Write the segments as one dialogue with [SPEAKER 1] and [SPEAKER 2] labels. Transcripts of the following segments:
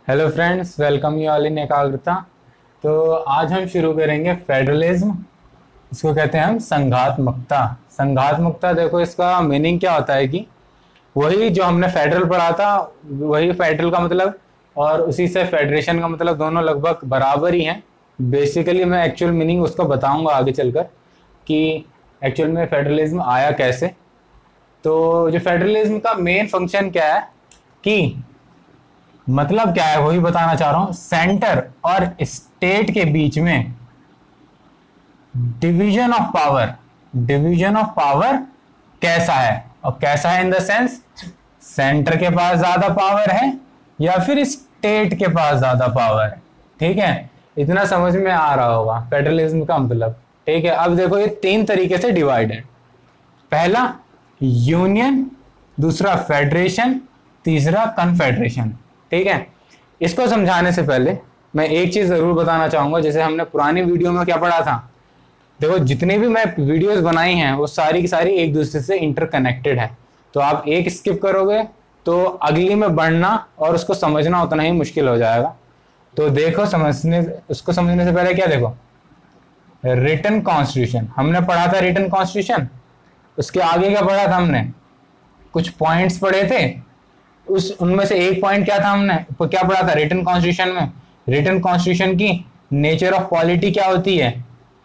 [SPEAKER 1] Hello friends, welcome you all in एकाग्रता। तो आज हम शुरू करेंगे फेडरलिज्म। इसको कहते हैं हम संघात्मकता। संघात्मकता, देखो इसका मीनिंग क्या होता है कि वही जो हमने फेडरल पढ़ा था, वही फेडरल का मतलब और उसी से फेडरेशन का मतलब दोनों लगभग बराबर ही हैं। बेसिकली मैं एक्चुअल मीनिंग उसका बताऊंगा आगे चलकर कि एक्चुअल में फेडरलिज्म आया कैसे। तो जो फेडरलिज्म का मेन फंक्शन क्या है कि मतलब क्या है वही बताना चाह रहा हूं। सेंटर और स्टेट के बीच में division of power, division of power कैसा है, और कैसा है इन द सेंस सेंटर के पास ज्यादा पावर है या फिर स्टेट के पास ज्यादा पावर है। ठीक है, इतना समझ में आ रहा होगा फेडरलिज्म का मतलब। ठीक है, अब देखो ये तीन तरीके से डिवाइडेड। पहला यूनियन, दूसरा फेडरेशन, तीसरा कन्फेडरेशन। ठीक है, इसको समझाने से पहले मैं एक चीज जरूर बताना चाहूंगा। जैसे हमने पुरानी वीडियो में क्या पढ़ा था, देखो जितनी भी मैं वीडियोस बनाई हैं वो सारी की सारी एक दूसरे से इंटरकनेक्टेड है। तो आप एक स्किप करोगे तो अगली में बढ़ना और उसको समझना उतना ही मुश्किल हो जाएगा। तो देखो, उसको समझने से पहले क्या देखो, रिटन कॉन्स्टिट्यूशन हमने पढ़ा था। रिटन कॉन्स्टिट्यूशन, उसके आगे क्या पढ़ा था हमने, कुछ पॉइंट्स पढ़े थे। उनमें से एक पॉइंट क्या था, हमने क्या पढ़ा था रिटन कॉन्स्टिट्यूशन में। रिटन कॉन्स्टिट्यूशन की नेचर ऑफ पॉलिटी क्या होती है।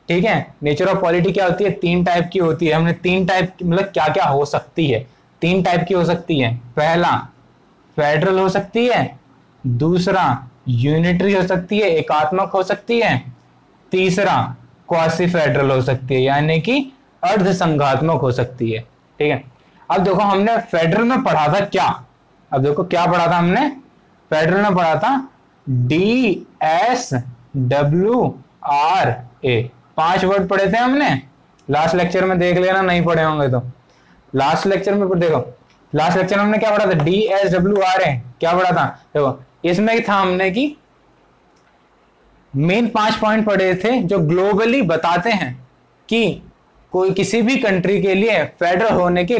[SPEAKER 1] ठीक है, नेचर ऑफ पॉलिटी क्या होती है, तीन टाइप की होती है। हमने तीन टाइप मतलब क्या क्या हो सकती है, तीन टाइप की हो सकती है। पहला फेडरल हो सकती है, दूसरा यूनिटरी हो सकती है, एकात्मक हो सकती है, तीसरा क्वासी फेडरल हो सकती है यानी कि अर्ध संघात्मक हो सकती है। ठीक है, अब देखो हमने फेडरल में पढ़ा था क्या, अब देखो क्या पढ़ा था हमने फेडरल में पढ़ा था DSWRA। 5 वर्ड पढ़े थे हमने लास्ट लेक्चर में, देख लेना नहीं पढ़े होंगे तो। लास्ट लेक्चर में देखो, लास्ट लेक्चर में हमने क्या पढ़ा था, DSWRA क्या पढ़ा था। देखो इसमें था हमने कि मेन 5 पॉइंट पढ़े थे जो ग्लोबली बताते हैं कि कोई किसी भी कंट्री के लिए फेडरल होने के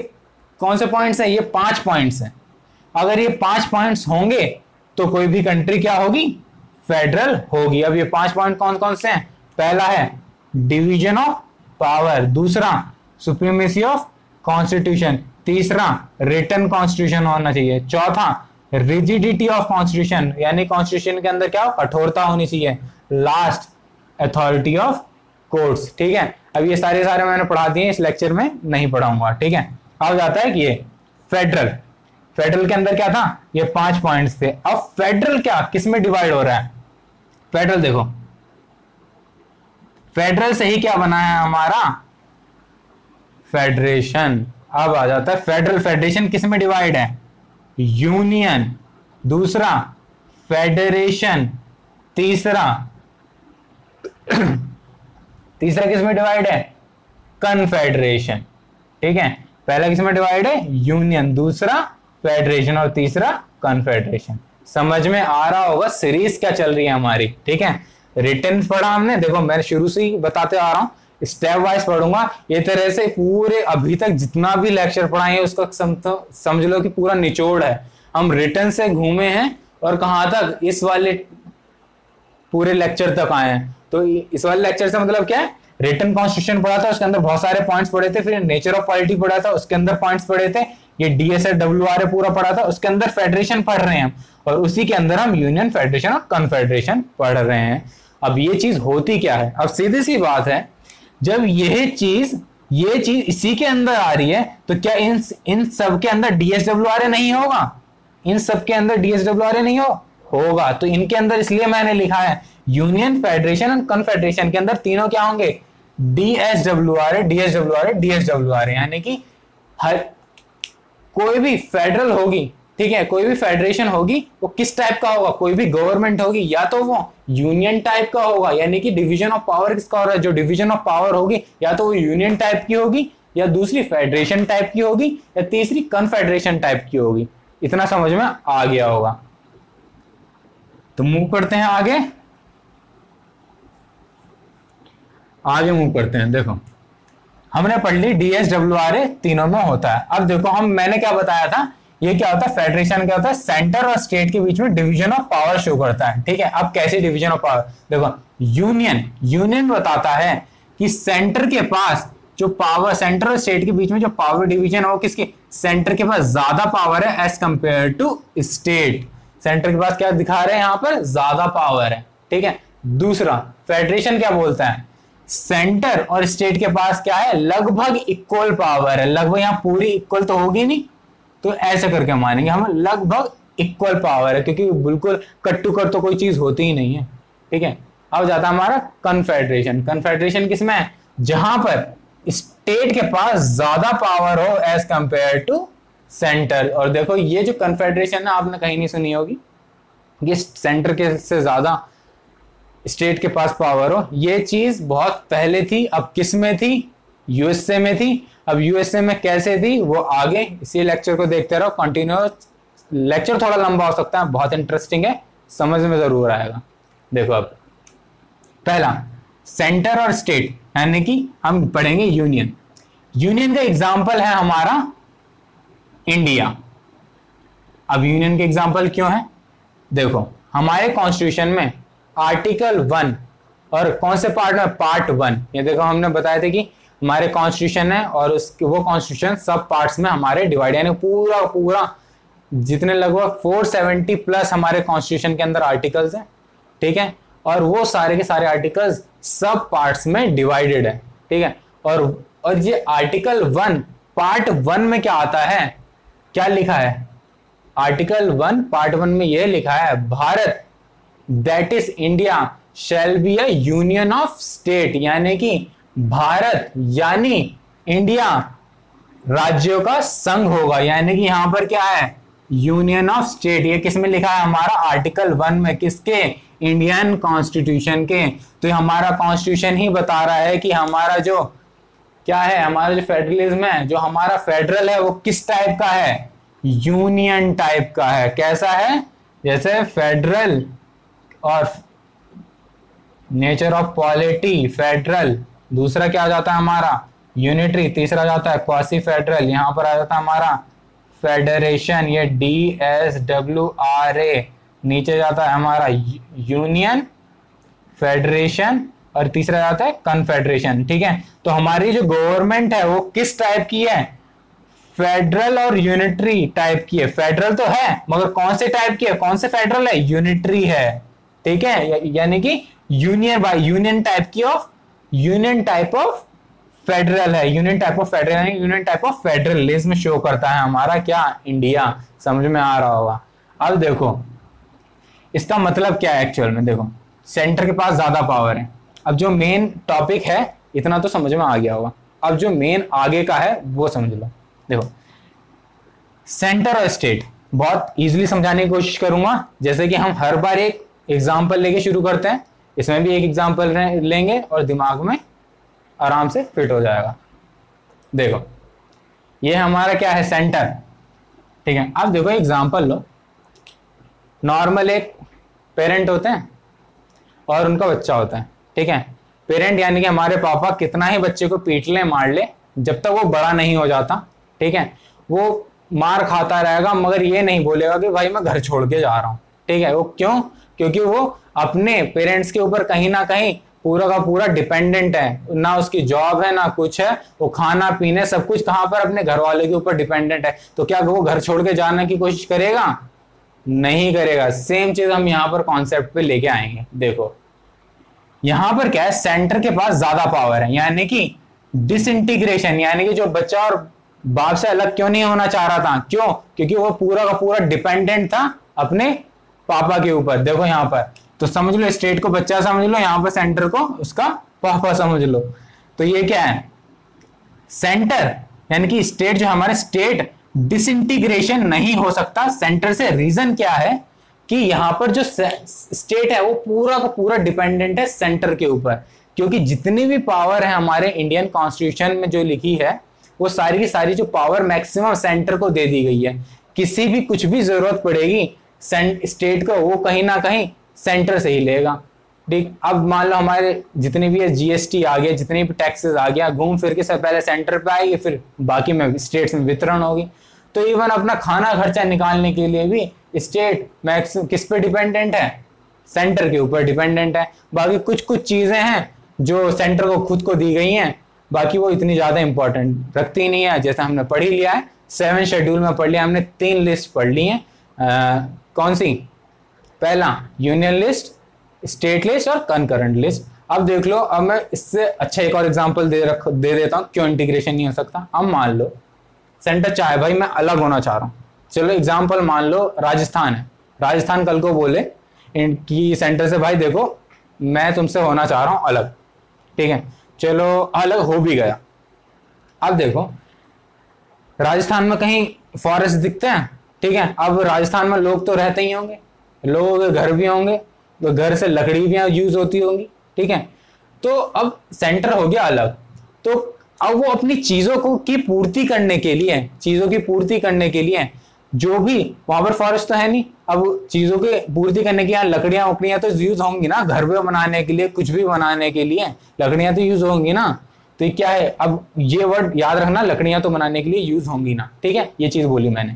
[SPEAKER 1] कौन से पॉइंट्स हैं। ये 5 पॉइंट्स हैं। अगर ये 5 पॉइंट्स होंगे तो कोई भी कंट्री क्या होगी, फेडरल होगी। अब ये 5 पॉइंट कौन कौन से हैं, पहला है डिवीजन ऑफ पावर, दूसरा सुप्रीमेसी ऑफ कॉन्स्टिट्यूशन, तीसरा रिटन कॉन्स्टिट्यूशन होना चाहिए, चौथा रिजिडिटी ऑफ कॉन्स्टिट्यूशन यानी कॉन्स्टिट्यूशन के अंदर क्या कठोरता होनी चाहिए, लास्ट अथॉरिटी ऑफ कोर्ट्स। ठीक है, अब ये सारे मैंने पढ़ा दिए, इस लेक्चर में नहीं पढ़ाऊंगा। ठीक है, अब जाता है कि ये फेडरल, फेडरल के अंदर क्या था, ये 5 पॉइंट्स थे। अब फेडरल क्या किस में डिवाइड हो रहा है, फेडरल देखो, फेडरल से ही क्या बना है हमारा, फेडरेशन। अब आ जाता है फेडरल, फेडरेशन किस में डिवाइड है, यूनियन, दूसरा फेडरेशन, तीसरा किस में डिवाइड है, कन्फेडरेशन। ठीक है, पहला किस में डिवाइड है, यूनियन, दूसरा फेडरेशन और तीसरा कन्फेडरेशन। समझ में आ रहा होगा सीरीज क्या चल रही है हमारी। ठीक है, रिटन पढ़ा हमने, देखो मैं शुरू से ही बताते आ रहा हूं, स्टेप वाइज पढ़ूंगा। ये तरह से पूरे अभी तक जितना भी लेक्चर पढ़ा है उसका समझ लो कि पूरा निचोड़ है। हम रिटन से घूमे हैं और कहां तक, इस वाले पूरे लेक्चर तक आए हैं। तो इस वाले लेक्चर से मतलब क्या है, रिटन कॉन्स्टिट्यूशन पढ़ा था, उसके अंदर बहुत सारे पॉइंट्स पढ़े थे। फिर नेचर ऑफ पॉलिटी पढ़ा था, उसके अंदर पॉइंट्स पढ़े थे। ये DSWRA पूरा पढ़ा था, उसके अंदर फेडरेशन पढ़ रहे हैं हम, और उसी के अंदर हम यूनियन, फेडरेशन और कन्फेडरेशन पढ़ रहे हैं। अब ये चीज होती क्या है, अब सीधी सी बात है, जब ये चीज इसी के अंदर आ रही है तो क्या इन सब के अंदर DSWRA नहीं होगा, इन सब के अंदर DSWRA नहीं होगा। तो इनके अंदर इसलिए मैंने लिखा है यूनियन, फेडरेशन और कन्फेडरेशन के अंदर तीनों क्या होंगे, DSWRA यानी कि हर कोई भी फेडरल होगी, ठीक है, कोई भी फेडरेशन होगी वो किस टाइप का होगा, कोई भी गवर्नमेंट होगी या तो वो यूनियन टाइप का होगा यानी कि डिवीजन ऑफ पावर किसका हो रहा है, जो डिवीजन ऑफ पावर होगी या तो वो यूनियन टाइप की होगी, या दूसरी फेडरेशन टाइप की होगी, या तीसरी कन्फेडरेशन टाइप की होगी। इतना समझ में आ गया होगा। तो मूव करते हैं आगे मूव करते हैं। देखो हमने पढ़ ली DSWRA तीनों में होता है। अब देखो मैंने क्या बताया था, ये क्या होता है, फेडरेशन क्या होता है, सेंटर और स्टेट के बीच में डिवीजन ऑफ पावर शो करता है। ठीक है, अब कैसे डिवीजन ऑफ पावर, देखो यूनियन बताता है कि सेंटर के पास जो पावर, सेंटर और स्टेट के बीच में जो पावर डिवीजन है वो किसके, सेंटर के पास ज्यादा पावर है as compare to state. Centre के पास क्या दिखा रहे हैं यहाँ पर, ज्यादा पावर है। ठीक है, दूसरा फेडरेशन क्या बोलता है, सेंटर और स्टेट के पास क्या है, लगभग इक्वल पावर है। लगभग यहाँ पूरी इक्वल तो होगी नहीं, तो ऐसे करके मानेंगे हम लगभग इक्वल पावर है, क्योंकि बिल्कुल कट टू कट तो कोई चीज होती ही नहीं है। ठीक है, अब जाता है हमारा कन्फेडरेशन। कन्फेडरेशन किसमें है, जहां पर स्टेट के पास ज्यादा पावर हो एज कंपेयर टू सेंटर। और देखो ये जो कन्फेडरेशन है आपने कहीं नहीं सुनी होगी, ये सेंटर के से ज्यादा स्टेट के पास पावर हो, ये चीज बहुत पहले थी। अब किस में थी, यूएसए में थी। अब यूएसए में कैसे थी वो आगे, इसी लेक्चर को देखते रहो कंटिन्यूअस। लेक्चर थोड़ा लंबा हो सकता है, बहुत इंटरेस्टिंग है, समझ में जरूर आएगा। देखो अब पहला सेंटर और स्टेट, यानी कि हम पढ़ेंगे यूनियन। यूनियन का एग्जांपल है हमारा इंडिया। अब यूनियन के एग्जांपल क्यों है, देखो हमारे कॉन्स्टिट्यूशन में आर्टिकल 1 और कौन से पार्ट में, पार्ट 1, ये देखो हमने बताया था कि हमारे कॉन्स्टिट्यूशन है और उसके वो कॉन्स्टिट्यूशन सब पार्ट्स में हमारे डिवाइड, यानी पूरा जितने लगभग 470 प्लस हमारे कॉन्स्टिट्यूशन के अंदर आर्टिकल्स हैं। ठीक है, और वो सारे के सारे आर्टिकल्स सब पार्ट्स में डिवाइडेड है। ठीक है, और ये आर्टिकल 1 पार्ट 1 में क्या आता है, क्या लिखा है, आर्टिकल 1 पार्ट 1 में ये लिखा है, Bharat that is India shall be a union of state, यानी कि भारत यानी इंडिया राज्यों का संघ होगा। यानी कि यहां पर क्या है, यूनियन ऑफ स्टेट। ये किस में लिखा है, हमारा आर्टिकल 1 में, किसके, इंडियन कॉन्स्टिट्यूशन के। तो हमारा कॉन्स्टिट्यूशन ही बता रहा है कि हमारा जो क्या है, हमारा जो फेडरलिज्म है, जो हमारा फेडरल है वो किस टाइप का है, यूनियन टाइप का है। कैसा है, जैसे फेडरल और नेचर ऑफ पॉलिटी फेडरल, दूसरा क्या आ जाता है हमारा यूनिटरी, तीसरा जाता है क्वासी फेडरल, यहां पर आ जाता है हमारा फेडरेशन, ये DSWRA, नीचे जाता है हमारा यूनियन, फेडरेशन, और तीसरा जाता है कन्फेडरेशन। ठीक है, तो हमारी जो गवर्नमेंट है वो किस टाइप की है, फेडरल और यूनिटरी टाइप की है। फेडरल तो है मगर कौन से टाइप की है, कौन से फेडरल है, यूनिटरी है। ठीक है, यानी कि यूनियन बाय यूनियन टाइप की of, union type of federal है, union type of federal, union type of federalism show करता है हमारा क्या, इंडिया। समझ में आ रहा होगा। अब देखो इसका मतलब क्या है एक्चुअल में, देखो सेंटर के पास ज्यादा पावर है। अब जो मेन टॉपिक है इतना तो समझ में आ गया होगा, अब जो मेन आगे का है वो समझ लो। देखो सेंटर और स्टेट बहुत इजीली समझाने की कोशिश करूंगा, जैसे कि हम हर बार एक एग्जांपल लेके शुरू करते हैं, इसमें भी एक एग्जांपल लेंगे और दिमाग में आराम से फिट हो जाएगा। देखो ये हमारा क्या है, सेंटर। ठीक है, अब देखो एग्जांपल लो, नॉर्मल एक पेरेंट होते हैं और उनका बच्चा होता है। ठीक है, पेरेंट यानी कि हमारे पापा कितना ही बच्चे को पीट ले मार ले, जब तक वो बड़ा नहीं हो जाता, ठीक है, वो मार खाता रहेगा मगर ये नहीं बोलेगा कि भाई मैं घर छोड़ के जा रहा हूं। ठीक है, वो क्यों, क्योंकि वो अपने पेरेंट्स के ऊपर कहीं ना कहीं पूरा का पूरा डिपेंडेंट है, ना उसकी जॉब है ना कुछ है, वो खाना पीने सब कुछ कहां पर, अपने घर वाले के ऊपर डिपेंडेंट है। तो क्या वो घर छोड़ के जाने की कोशिश करेगा, नहीं करेगा। सेम चीज हम यहाँ पर कॉन्सेप्ट पे लेके आएंगे। देखो यहां पर क्या है, सेंटर के पास ज्यादा पावर है, यानी कि डिसइंटीग्रेशन, यानी कि जो बच्चा और बाप से अलग क्यों नहीं होना चाह रहा था, क्यों, क्योंकि वो पूरा का पूरा डिपेंडेंट था अपने पापा के ऊपर। देखो यहाँ पर तो समझ लो, स्टेट को बच्चा समझ लो, यहाँ पर सेंटर को उसका पापा समझ लो। तो ये क्या है, सेंटर यानी कि स्टेट, जो हमारे स्टेट डिसइंटीग्रेशन नहीं हो सकता सेंटर से। रीजन क्या है कि यहां पर जो स्टेट है वो पूरा का पूरा डिपेंडेंट है सेंटर के ऊपर, क्योंकि जितनी भी पावर है हमारे इंडियन कॉन्स्टिट्यूशन में जो लिखी है वो सारी की सारी जो पावर मैक्सिमम सेंटर को दे दी गई है। किसी भी कुछ भी जरूरत पड़ेगी स्टेट को, वो कहीं ना कहीं सेंटर से ही लेगा। ठीक, अब मान लो हमारे जितने भी GST आ गया, जितने भी टैक्सेस आ गया, घूम फिर के सब पहले सेंटर पे आएगी, फिर बाकी में स्टेट्स में वितरण होगी। तो इवन अपना खाना खर्चा निकालने के लिए भी स्टेट मैक्स किस पे डिपेंडेंट है, सेंटर के ऊपर डिपेंडेंट है। बाकी कुछ कुछ चीजें हैं जो सेंटर को खुद को दी गई हैं, बाकी वो इतनी ज्यादा इंपॉर्टेंट रखती नहीं है। जैसे हमने पढ़ ही लिया है 7 शेड्यूल में पढ़ लिया हमने, 3 लिस्ट पढ़ ली है। कौन सी, पहला यूनियन लिस्ट, स्टेट लिस्ट और कंकरेंट लिस्ट। अब देख लो, अब मैं इससे अच्छा एक और एग्जांपल दे देता हूं क्यों इंटीग्रेशन नहीं हो सकता। अब मान लो सेंटर चाहे भाई मैं अलग होना चाह रहा हूं, चलो एग्जांपल मान लो राजस्थान है, राजस्थान कल को बोले कि सेंटर से भाई देखो मैं तुमसे होना चाह रहा हूं अलग, ठीक है, चलो अलग हो भी गया। अब देखो राजस्थान में कहीं फॉरेस्ट दिखते हैं, ठीक है, अब राजस्थान में लोग तो रहते ही होंगे, लोगों के घर भी होंगे, तो घर से लकड़ी भी यूज होती होंगी, ठीक है। तो अब सेंटर हो गया अलग, तो अब वो अपनी चीजों को की पूर्ति करने के लिए, चीजों की पूर्ति करने के लिए जो भी वहां पर फॉरेस्ट तो है नहीं, अब चीजों की पूर्ति करने के लिए लकड़ियां उकड़ियां तो यूज होंगी ना, घर पे बनाने के लिए, कुछ भी बनाने के लिए लकड़ियां तो यूज होंगी ना। तो ये क्या है, अब ये वर्ड याद रखना, लकड़ियां तो बनाने के लिए यूज होंगी ना, ठीक है, ये चीज बोली मैंने।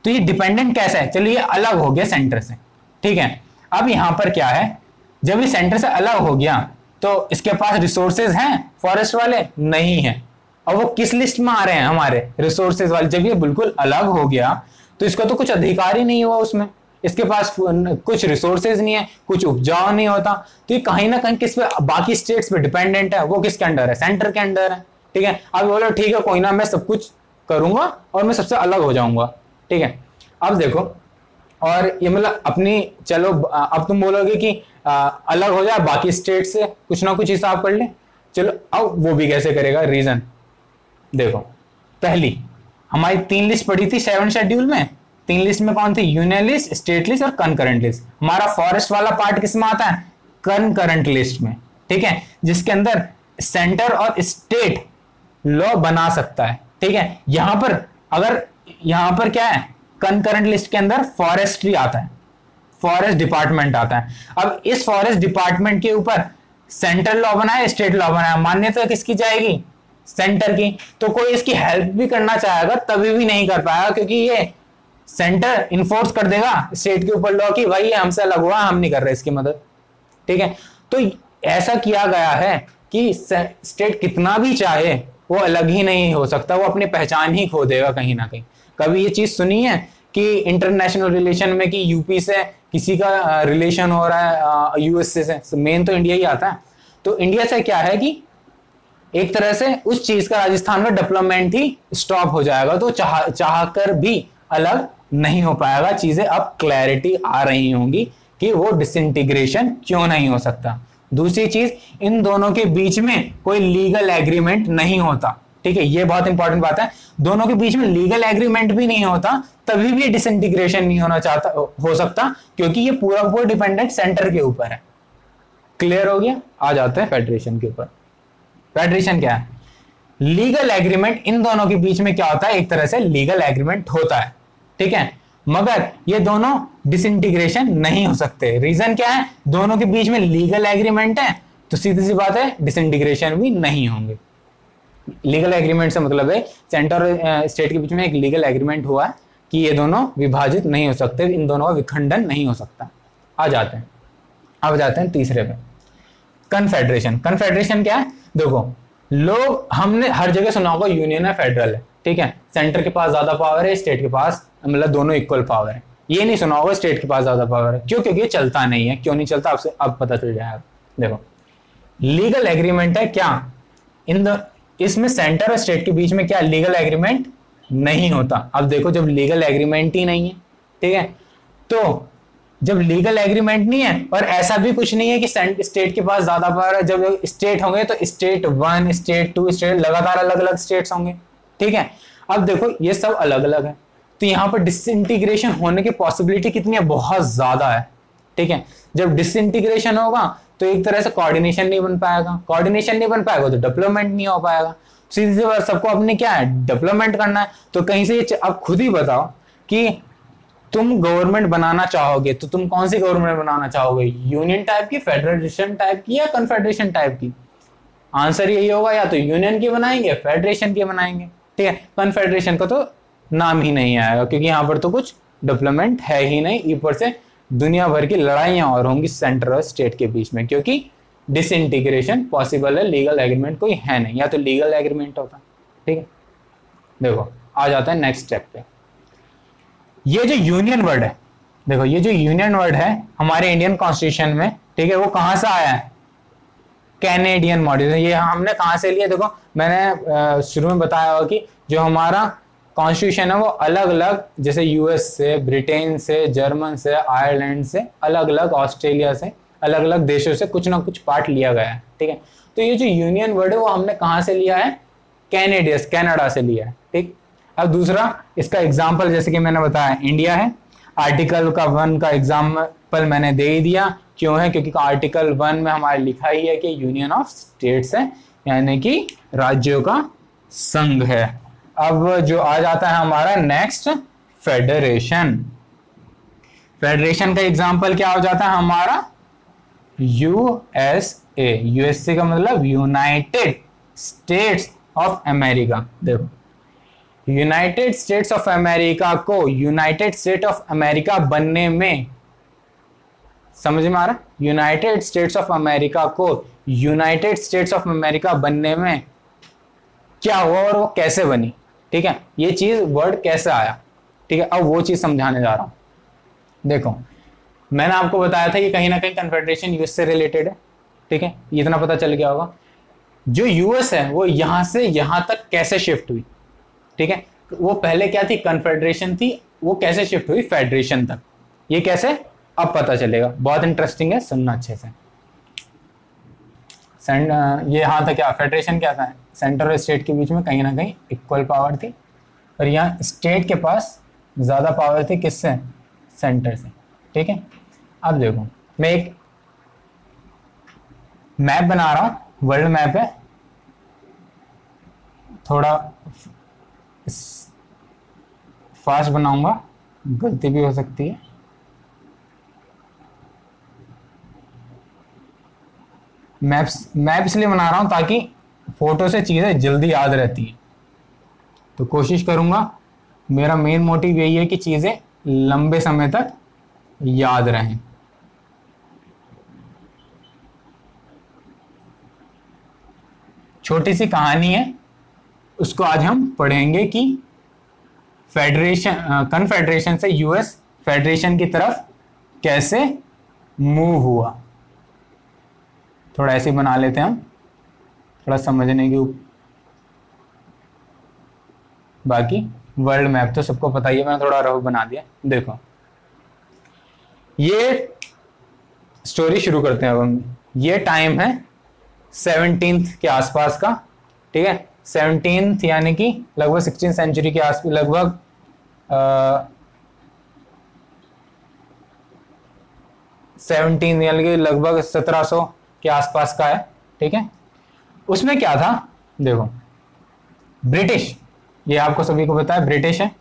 [SPEAKER 1] तो ये डिपेंडेंट कैसा है, चलिए ये अलग हो गया सेंटर से, ठीक है। अब यहां पर क्या है, जब ये सेंटर से अलग हो गया तो इसके पास रिसोर्सेज हैं फॉरेस्ट वाले, नहीं है। और वो किस लिस्ट में आ रहे हैं, हमारे रिसोर्सेज वाले। जब ये बिल्कुल अलग हो गया तो इसका तो कुछ अधिकार ही नहीं हुआ उसमें, इसके पास कुछ रिसोर्सेज नहीं है, कुछ उपजाऊ नहीं होता, तो ये कहीं ना कहीं किस पे, बाकी स्टेट्स पे डिपेंडेंट है। वो किसके अंडर है, सेंटर के अंडर है, ठीक है। अब बोलो ठीक है कोई ना, मैं सब कुछ करूंगा और मैं सबसे अलग हो जाऊंगा, ठीक है। अब देखो, और ये मतलब अपनी, चलो अब तुम बोलोगे कि अलग हो जाए बाकी स्टेट से, कुछ ना कुछ हिसाब कर ले, चलो अब वो भी कैसे करेगा, रीजन देखो। पहली हमारी 3 लिस्ट पड़ी थी 7 शेड्यूल में, 3 लिस्ट में कौन थी, यूनियन लिस्ट, स्टेट लिस्ट और कंकरेंट लिस्ट। हमारा फॉरेस्ट वाला पार्ट किस में आता है, कंकरेंट लिस्ट में, ठीक है, जिसके अंदर सेंटर और स्टेट लॉ बना सकता है, ठीक है। यहां पर अगर यहां पर क्या है, कंकरेंट लिस्ट के अंदर फॉरेस्ट्री आता है, फॉरेस्ट डिपार्टमेंट आता है। अब इस फॉरेस्ट डिपार्टमेंट के ऊपर सेंट्रल लॉ बनाए, स्टेट लॉ बनाए, मान्यता किसकी जाएगी, सेंटर की। तो कोई इसकी हेल्प भी करना चाहेगा तभी भी नहीं कर पाएगा, क्योंकि ये सेंटर इन्फोर्स कर देगा स्टेट के ऊपर लॉ की, भाई ये हमसे अलग हुआ, हम नहीं कर रहे इसकी मदद, ठीक है। तो ऐसा किया गया है कि स्टेट कितना भी चाहे वो अलग ही नहीं हो सकता, वो अपनी पहचान ही खो देगा कहीं ना कहीं। कभी ये चीज सुनी है कि इंटरनेशनल रिलेशन में कि यूपी से किसी का रिलेशन हो रहा है यूएसए से, मेन तो इंडिया ही आता है। तो इंडिया से क्या है कि एक तरह से उस चीज का राजस्थान में डेवलपमेंट ही स्टॉप हो जाएगा, तो चाह कर भी अलग नहीं हो पाएगा। चीजें अब क्लैरिटी आ रही होंगी कि वो डिसइंटीग्रेशन क्यों नहीं हो सकता। दूसरी चीज, इन दोनों के बीच में कोई लीगल एग्रीमेंट नहीं होता, ठीक है, ये बहुत इंपॉर्टेंट बात है। दोनों के बीच में लीगल एग्रीमेंट भी नहीं होता, तभी भी डिसइंटीग्रेशन नहीं होना चाहता हो सकता, क्योंकि ये पूरा पूरा डिपेंडेंट सेंटर के ऊपर है। क्लियर हो गया। आ जाते हैं फेडरेशन के ऊपर। फेडरेशन क्या है, लीगल एग्रीमेंट इन दोनों के बीच में क्या होता है, एक तरह से लीगल एग्रीमेंट होता है, ठीक है, मगर ये दोनों डिसइंटीग्रेशन नहीं हो सकते। रीजन क्या है, दोनों के बीच में लीगल एग्रीमेंट है, तो सीधी सी बात है डिसइंटीग्रेशन भी नहीं होंगे। लीगल एग्रीमेंट से मतलब है सेंटर और स्टेट के बीच में एक लीगल एग्रीमेंट हुआ है कि ये दोनों विभाजित नहीं हो सकते, इन दोनों का विखंडन नहीं हो सकता। आ जाते हैं, अब जाते हैं तीसरे पे, कन्फेडरेशन। कन्फेडरेशन क्या है, देखो लोग, हमने हर जगह सुना होगा यूनियन है, फेडरल है, ठीक है, सेंटर के पास ज्यादा पावर है, स्टेट के पास मतलब दोनों इक्वल पावर है। ये नहीं सुना होगा स्टेट के पास ज्यादा पावर है, क्यों, क्योंकि ये चलता नहीं है। क्यों नहीं चलता, आपसे अब पता चल जाएगा। देखो लीगल एग्रीमेंट है क्या, इसमें सेंटर और स्टेट के बीच में क्या लीगल एग्रीमेंट नहीं होता। अब देखो जब लीगल एग्रीमेंट ही नहीं है, ठीक है, तो जब लीगल एग्रीमेंट नहीं है और ऐसा भी कुछ नहीं है कि स्टेट के पास ज्यादा पावर है, जब स्टेट होंगे तो स्टेट 1, स्टेट 2, स्टेट लगातार अलग अलग स्टेट्स होंगे, ठीक है। अब देखो ये सब अलग अलग है, तो यहाँ पर डिसइंटीग्रेशन होने की पॉसिबिलिटी कितनी है, बहुत ज्यादा है, ठीक है। जब डिसइंटीग्रेशन होगा तो एक तरह से कोऑर्डिनेशन नहीं बन पाएगा, कोऑर्डिनेशन नहीं बन पाएगा तो डेवलपमेंट नहीं हो पाएगा। सीधी सी बात, सबको अपने क्या है, डेवलपमेंट करना है। तो कहीं से अब खुद ही बताओ कि तुम गवर्नमेंट बनाना चाहोगे तो तुम कौन सी गवर्नमेंट बनाना चाहोगे, यूनियन टाइप की, फेडरेशन टाइप की या कन्फेडरेशन टाइप की। आंसर यही होगा, या तो यूनियन की बनाएंगे, फेडरेशन की बनाएंगे, ठीक है। कन्फेडरेशन को तो नाम ही नहीं आएगा, क्योंकि यहाँ पर तो कुछ डेवलपमेंट है ही नहीं। ऊपर से दुनिया भर की लड़ाइयां और होंगी सेंटर और स्टेट के बीच में, क्योंकि डिसइंटीग्रेशन पॉसिबल है, लीगल एग्रीमेंट कोई है नहीं, या तो लीगल एग्रीमेंट होता। ठीक है, देखो आ जाता है नेक्स्ट स्टेप पे। ये जो यूनियन वर्ड है, देखो ये जो यूनियन वर्ड है हमारे इंडियन कॉन्स्टिट्यूशन में, ठीक है, वो कहां से आया है? Canadian model. ये हमने कहां से लिया? देखो मैंने शुरू में बताया होगा कि जो हमारा कॉन्स्टिट्यूशन है वो अलग अलग, जैसे यूएस से, ब्रिटेन से, जर्मन से, आयरलैंड से, अलग अलग ऑस्ट्रेलिया से, अलग अलग देशों से कुछ ना कुछ पार्ट लिया गया है। ठीक है, तो ये जो यूनियन वर्ड है वो हमने कहां से लिया है? कनाडा से लिया है। ठीक, अब दूसरा इसका एग्जाम्पल, जैसे कि मैंने बताया इंडिया है, आर्टिकल का 1 का एग्जाम्पल मैंने दे ही दिया। क्यों है? क्योंकि आर्टिकल 1 में हमारे लिखा ही है कि यूनियन ऑफ स्टेट्स है, यानी कि राज्यों का संघ है। अब जो आ जाता है हमारा नेक्स्ट, फेडरेशन। फेडरेशन का एग्जाम्पल क्या हो जाता है हमारा? यूएसए। यूएसए का मतलब यूनाइटेड स्टेट्स ऑफ अमेरिका। देखो यूनाइटेड स्टेट्स ऑफ अमेरिका को यूनाइटेड स्टेट ऑफ अमेरिका बनने में, समझ में आ रहा? यूनाइटेड स्टेट्स ऑफ अमेरिका को यूनाइटेड स्टेट्स ऑफ अमेरिका बनने में क्या हुआ और वो कैसे बनी? ठीक है, ये चीज वर्ड कैसे आया? ठीक है, अब वो चीज समझाने जा रहा हूं। देखो मैंने आपको बताया था कि कहीं ना कहीं कन्फेडरेशन यूएस से रिलेटेड है। ठीक है, इतना पता चल गया होगा। जो यूएस है वो यहां से यहां तक कैसे शिफ्ट हुई? ठीक है, वो पहले क्या थी? कन्फेडरेशन थी, वो कैसे शिफ्ट हुई फेडरेशन तक? ये कैसे? अब पता चलेगा, बहुत इंटरेस्टिंग है, सुनना अच्छे से। ये यहाँ था क्या? फेडरेशन क्या था? सेंटर और स्टेट के बीच में कहीं ना कहीं इक्वल पावर थी, और यहाँ स्टेट के पास ज्यादा पावर थी, किससे? सेंटर से। ठीक है, अब देखो मैं एक मैप बना रहा हूं, वर्ल्ड मैप है, थोड़ा फास्ट बनाऊंगा, गलती भी हो सकती है। मैप इसलिए बना रहा हूं ताकि फोटो से चीजें जल्दी याद रहती है, तो कोशिश करूंगा, मेरा मेन मोटिव यही है कि चीजें लंबे समय तक याद रहें। छोटी सी कहानी है, उसको आज हम पढ़ेंगे कि कन्फेडरेशन से यूएस फेडरेशन की तरफ कैसे मूव हुआ। थोड़ा ऐसे बना लेते हैं हम, थोड़ा समझने की। बाकी वर्ल्ड मैप तो सबको पता ही है, मैंने थोड़ा रफ बना दिया। देखो ये स्टोरी शुरू करते हैं अब हम। ये टाइम है 17th के आसपास का। ठीक है, 17th यानी कि लगभग 16th सेंचुरी के आसपास, लगभग 17 यानी कि लगभग 1700 के आसपास का है। ठीक है, उसमें क्या था? देखो ब्रिटिश, ये आपको सभी को पता है ब्रिटिश है,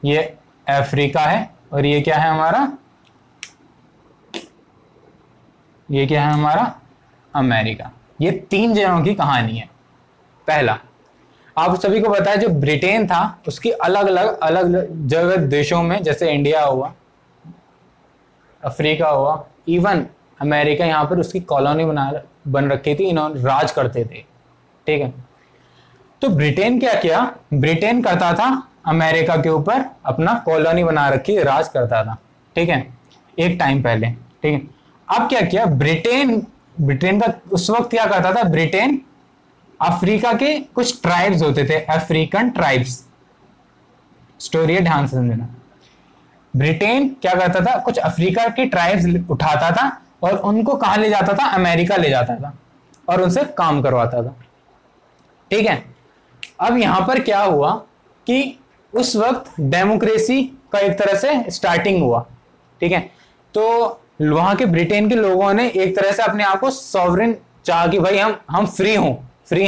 [SPEAKER 1] ये अफ्रीका है, और ये क्या है हमारा? ये क्या है हमारा? अमेरिका। ये 3 जगहों की कहानी है। पहला, आप सभी को पता है जो ब्रिटेन था उसकी अलग अलग जगह देशों में, जैसे इंडिया हुआ, अफ्रीका हुआ, इवन अमेरिका, यहाँ पर उसकी कॉलोनी बन रखी थी, इन्होंने राज करते थे। ठीक है, तो ब्रिटेन क्या किया? ब्रिटेन करता था अमेरिका के ऊपर अपना कॉलोनी बना रखी, राज करता था। ठीक है, एक टाइम पहले। ठीक है, अब क्या किया ब्रिटेन का उस वक्त क्या करता था? ब्रिटेन अफ्रीका के कुछ ट्राइब्स होते थे, अफ्रीकन ट्राइब्स, स्टोरी है ध्यान से समझना। ब्रिटेन क्या करता था? कुछ अफ्रीका के ट्राइब्स उठाता था और उनको कहां ले जाता था? अमेरिका ले जाता था और उनसे काम करवाता था। ठीक है, अब यहां पर क्या हुआ कि उस वक्त डेमोक्रेसी का एक तरह से स्टार्टिंग हुआ। ठीक है, तो वहां के ब्रिटेन के लोगों ने एक तरह से अपने आप को सॉवरेन चाह कि भाई हम फ्री हों,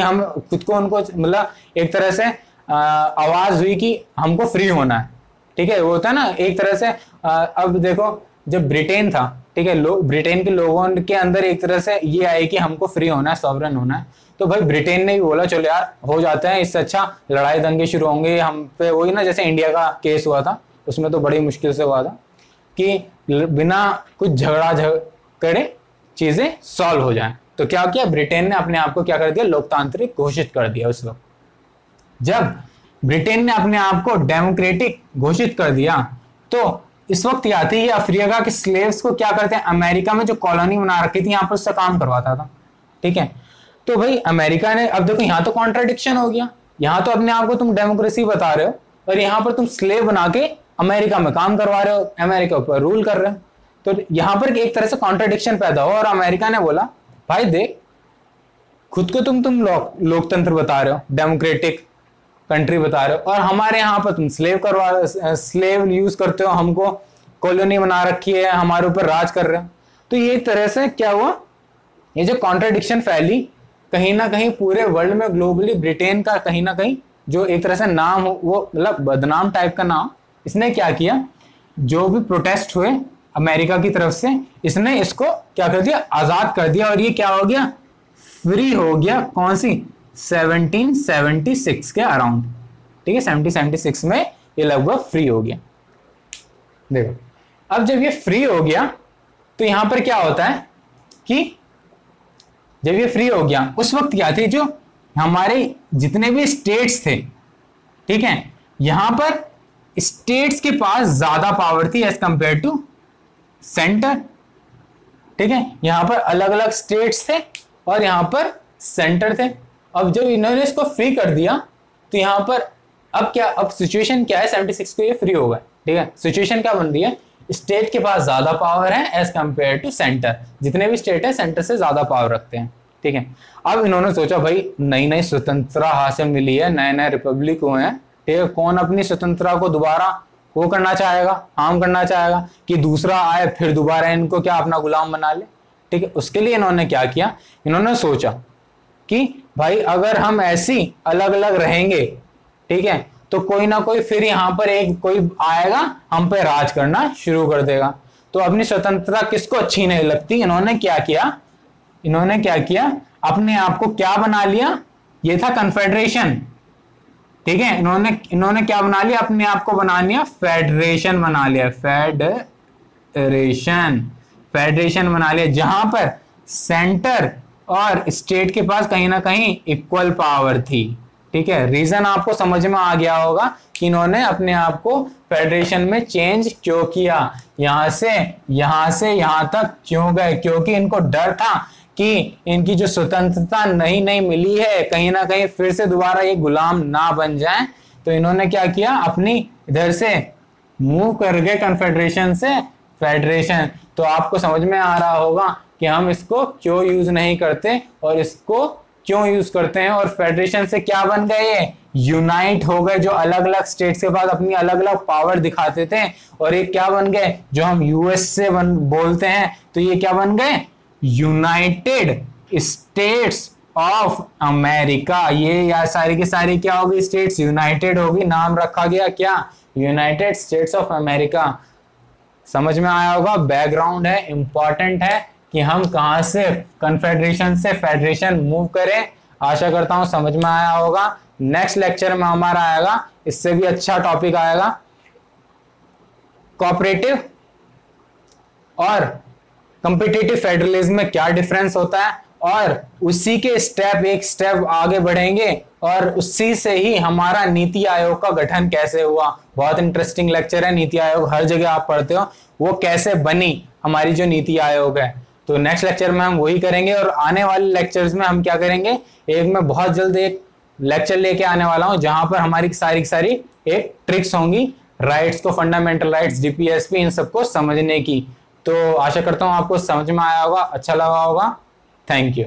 [SPEAKER 1] हम खुद को, उनको मतलब एक तरह से आवाज हुई कि हमको फ्री होना है। ठीक है, वो होता है ना एक तरह से। अब देखो जब ब्रिटेन था ठीक है, ब्रिटेन के लोगों के अंदर एक तरह से ये आए कि हमको फ्री होना है, सॉवरन होना है, तो भाई ब्रिटेन ने भी बोला चलो यार हो जाते हैं, इससे अच्छा लड़ाई दंगे शुरू होंगे हम पे, वही ना जैसे इंडिया का केस हुआ था, उसमें तो बड़ी मुश्किल से हुआ था कि बिना कुछ झगड़ा करे चीजें सॉल्व हो जाएं। तो क्या किया ब्रिटेन ने अपने आप को क्या कर दिया, लोकतांत्रिक घोषित कर दिया। उस वक्त जब ब्रिटेन ने अपने आप को डेमोक्रेटिक घोषित कर दिया तो इस वक्त ये आती है अफ्रीका के स्लेव्स को क्या करते हैं, अमेरिका में जो कॉलोनी बना रखी थी यहाँ पर उससे काम करवाता था, ठीक है। तो भाई अमेरिका ने, अब देखो यहाँ तो कॉन्ट्राडिक्शन हो गया, यहाँ तो अपने आप को तुम डेमोक्रेसी बता रहे हो और यहाँ पर तुम स्लेव बना के अमेरिका में काम करवा रहे हो, अमेरिका पर रूल कर रहे हो, तो यहाँ पर एक तरह से कॉन्ट्राडिक्शन पैदा हुआ और अमेरिका ने बोला भाई देख खुद को तुम लोकतंत्र बता रहे हो, डेमोक्रेटिक कंट्री बता रहे हो, और हमारे यहाँ पर तुम स्लेव यूज करते हो, हमको कॉलोनी बना रखी है, हमारे ऊपर राज कर रहे हो। तो ये एक तरह से क्या हुआ, ये जो कॉन्ट्राडिक्शन फैली कहीं ना कहीं पूरे वर्ल्ड में, ग्लोबली ब्रिटेन का कहीं ना कहीं जो एक तरह से नाम हो वो मतलब बदनाम टाइप का नाम, इसने क्या किया, जो भी प्रोटेस्ट हुए अमेरिका की तरफ से, इसने इसको क्या कर दिया, आजाद कर दिया, और ये क्या हो गया, फ्री हो गया। कौन सी, 1776 के अराउंड, ठीक है, 1776 में ये लगभग फ्री हो गया। देखो अब जब ये फ्री हो गया तो यहां पर क्या होता है कि जब ये फ्री हो गया उस वक्त क्या थे, जो हमारे जितने भी स्टेट्स थे, ठीक है, यहां पर स्टेट्स के पास ज्यादा पावर थी एज कंपेयर टू सेंटर, ठीक है। यहां पर अलग अलग स्टेट्स थे और यहां पर सेंटर थे। अब जब इन्होंने इसको फ्री कर दिया तो यहां पर अब क्या, अब सिचुएशन क्या है, 76 को ये फ्री हो गए, ठीक है। सिचुएशन क्या बन रही है, स्टेट के पास ज्यादा पावर है एज कंपेयर टू सेंटर, जितने भी स्टेट है सेंटर से ज्यादा पावर रखते हैं, ठीक है। अब इन्होंने सोचा भाई नई नई स्वतंत्रता हासिल मिली है, नए नए रिपब्लिक हुए हैं, ठीक है, कौन अपनी स्वतंत्रता को दोबारा वो करना चाहेगा, हार्म करना चाहेगा कि दूसरा आए फिर दोबारा इनको क्या अपना गुलाम बना ले, ठीक है। उसके लिए इन्होंने क्या किया, इन्होंने सोचा कि भाई अगर हम ऐसी अलग अलग रहेंगे, ठीक है, तो कोई ना कोई फिर यहाँ पर एक कोई आएगा हम पे राज करना शुरू कर देगा। तो अपनी स्वतंत्रता किसको अच्छी नहीं लगती, इन्होंने क्या किया, अपने आप को क्या बना लिया, ये था कन्फेडरेशन, ठीक है। इन्होंने क्या बना लिया, अपने आप को बना लिया फेडरेशन बना लिया, फेडरेशन बना लिया, जहां पर सेंटर और स्टेट के पास कहीं ना कहीं इक्वल पावर थी, ठीक है। रीजन आपको समझ में आ गया होगा कि इन्होंने अपने आप को फेडरेशन में चेंज क्यों किया, यहां से यहां तक क्यों गए, क्योंकि इनको डर था कि इनकी जो स्वतंत्रता नहीं मिली है कहीं ना कहीं फिर से दोबारा ये गुलाम ना बन जाए। तो इन्होंने क्या किया, अपनी इधर से मूव कर गए कन्फेडरेशन से फेडरेशन। तो आपको समझ में आ रहा होगा कि हम इसको क्यों यूज नहीं करते और इसको क्यों यूज करते हैं, और फेडरेशन से क्या बन गए, यूनाइट हो गए। जो अलग अलग स्टेट्स के पास अपनी अलग अलग पावर दिखाते थे और ये क्या बन गए, जो हम यूएस से बोलते हैं, तो ये क्या बन गए, यूनाइटेड स्टेट्स ऑफ अमेरिका। ये या सारी की सारी क्या होगी, स्टेट्स यूनाइटेड होगी, नाम रखा गया क्या, यूनाइटेड स्टेट्स ऑफ अमेरिका। समझ में आया होगा, बैकग्राउंड है, इंपॉर्टेंट है कि हम कहां से कन्फेडरेशन से फेडरेशन मूव करें। आशा करता हूं समझ में आया होगा। नेक्स्ट लेक्चर में हमारा आएगा, इससे भी अच्छा टॉपिक आएगा, कोऑपरेटिव और कॉम्पिटिटिव फेडरलिज्म में क्या डिफरेंस होता है, और उसी के एक स्टेप आगे बढ़ेंगे और उसी से ही हमारा नीति आयोग का गठन कैसे हुआ। बहुत इंटरेस्टिंग लेक्चर है, नीति आयोग हर जगह आप पढ़ते हो, वो कैसे बनी हमारी जो नीति आयोग है। तो नेक्स्ट लेक्चर में हम वही करेंगे, और आने वाले लेक्चर्स में हम क्या करेंगे, एक मैं बहुत जल्द एक लेक्चर लेके आने वाला हूं जहां पर हमारी सारी एक ट्रिक्स होंगी राइट्स को, फंडामेंटल राइट्स, डीपीएसपी, इन सबको समझने की। तो आशा करता हूं आपको समझ में आया होगा, अच्छा लगा होगा। Thank you.